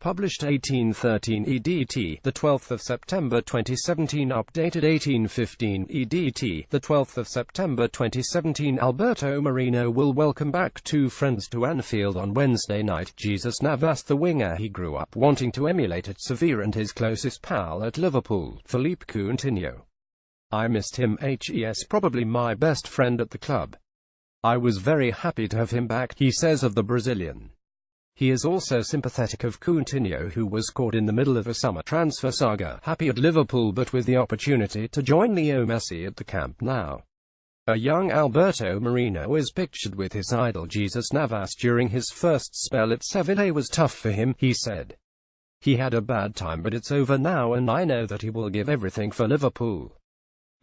Published 1813 EDT, the 12th of September 2017. Updated 1815 EDT, the 12th of September 2017. Alberto Moreno will welcome back two friends to Anfield on Wednesday night. Jesus Navas, the winger he grew up wanting to emulate at Sevilla, and his closest pal at Liverpool, Philippe Coutinho. I missed him. Hes probably my best friend at the club. I was very happy to have him back, he says of the Brazilian. He is also sympathetic of Coutinho, who was caught in the middle of a summer transfer saga, happy at Liverpool but with the opportunity to join Leo Messi at the Camp Nou. A young Alberto Moreno is pictured with his idol Jesus Navas during his first spell at Sevilla. It was tough for him, he said. He had a bad time, but it's over now and I know that he will give everything for Liverpool.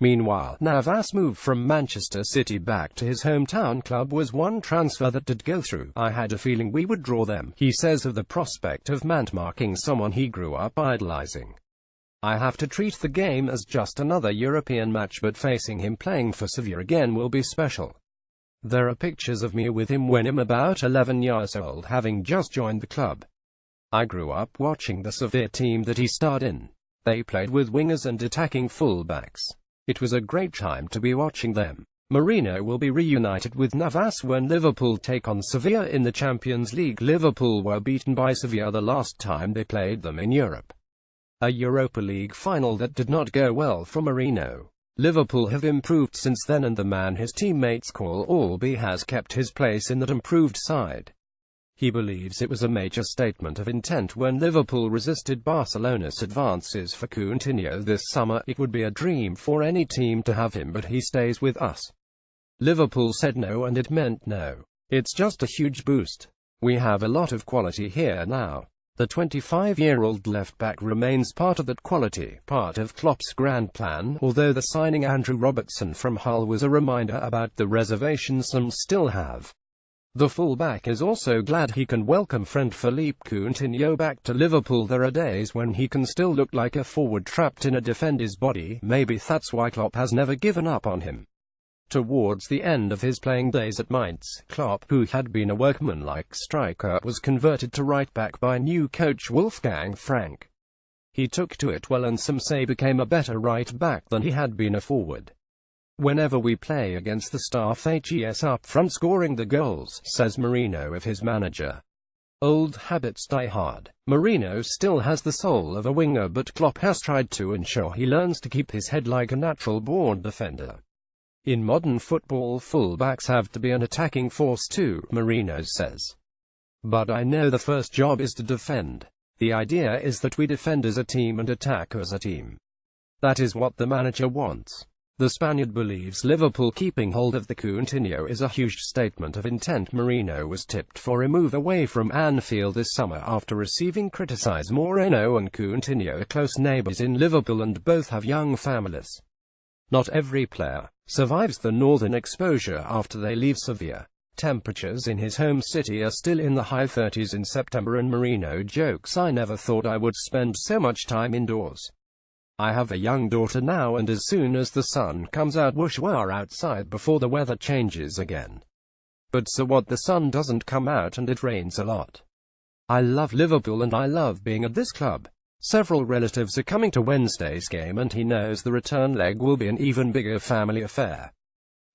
Meanwhile, Navas' move from Manchester City back to his hometown club was one transfer that did go through. I had a feeling we would draw them, he says of the prospect of marking someone he grew up idolizing. I have to treat the game as just another European match, but facing him playing for Sevilla again will be special. There are pictures of me with him when I'm about 11 years old, having just joined the club. I grew up watching the Sevilla team that he starred in. They played with wingers and attacking fullbacks. It was a great time to be watching them. Moreno will be reunited with Navas when Liverpool take on Sevilla in the Champions League. Liverpool were beaten by Sevilla the last time they played them in Europe. A Europa League final that did not go well for Moreno. Liverpool have improved since then, and the man his teammates call Albi has kept his place in that improved side. He believes it was a major statement of intent when Liverpool resisted Barcelona's advances for Coutinho this summer. It would be a dream for any team to have him, but he stays with us. Liverpool said no, and it meant no. It's just a huge boost. We have a lot of quality here now. The 25-year-old left-back remains part of that quality, part of Klopp's grand plan, although the signing Andrew Robertson from Hull was a reminder about the reservations some still have. The fullback is also glad he can welcome friend Philippe Coutinho back to Liverpool. There are days when he can still look like a forward trapped in a defender's body. Maybe that's why Klopp has never given up on him. Towards the end of his playing days at Mainz, Klopp, who had been a workman-like striker, was converted to right-back by new coach Wolfgang Frank. He took to it well and some say became a better right-back than he had been a forward. Whenever we play against the staff, hes up front scoring the goals, says Moreno of his manager. Old habits die hard. Moreno still has the soul of a winger, but Klopp has tried to ensure he learns to keep his head like a natural-born defender. In modern football, fullbacks have to be an attacking force too, Moreno says. But I know the first job is to defend. The idea is that we defend as a team and attack as a team. That is what the manager wants. The Spaniard believes Liverpool keeping hold of the Coutinho is a huge statement of intent. Moreno was tipped for a move away from Anfield this summer after receiving criticism. Moreno and Coutinho are close neighbours in Liverpool and both have young families. Not every player survives the northern exposure after they leave Sevilla. Temperatures in his home city are still in the high 30s in September, and Moreno jokes, "I never thought I would spend so much time indoors. I have a young daughter now, and as soon as the sun comes out, whoosh, we're outside before the weather changes again. But so what, the sun doesn't come out and it rains a lot. I love Liverpool and I love being at this club." Several relatives are coming to Wednesday's game, and he knows the return leg will be an even bigger family affair.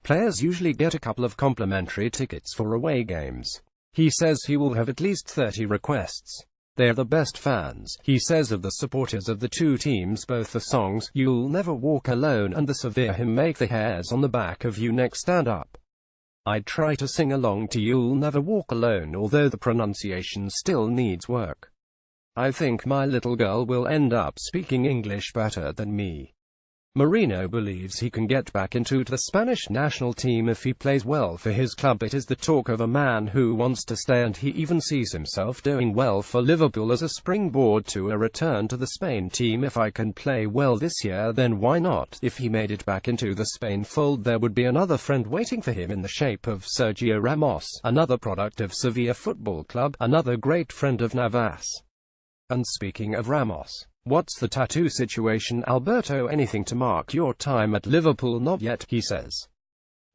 Players usually get a couple of complimentary tickets for away games. He says he will have at least 30 requests. They're the best fans, he says of the supporters of the two teams. Both the songs, "You'll Never Walk Alone" and the Sevilla hymn, make the hairs on the back of your neck stand up. I try to sing along to "You'll Never Walk Alone," although the pronunciation still needs work. I think my little girl will end up speaking English better than me. Moreno believes he can get back into the Spanish national team if he plays well for his club. It is the talk of a man who wants to stay, and he even sees himself doing well for Liverpool as a springboard to a return to the Spain team. "If I can play well this year, then why not?" If he made it back into the Spain fold, there would be another friend waiting for him in the shape of Sergio Ramos, another product of Sevilla Football Club, another great friend of Navas. And speaking of Ramos, what's the tattoo situation, Alberto? "Anything to mark your time at Liverpool?" "Not yet," he says.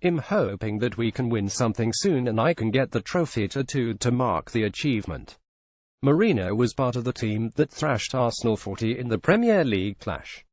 "I'm hoping that we can win something soon and I can get the trophy tattooed to mark the achievement." Moreno was part of the team that thrashed Arsenal 40 in the Premier League clash.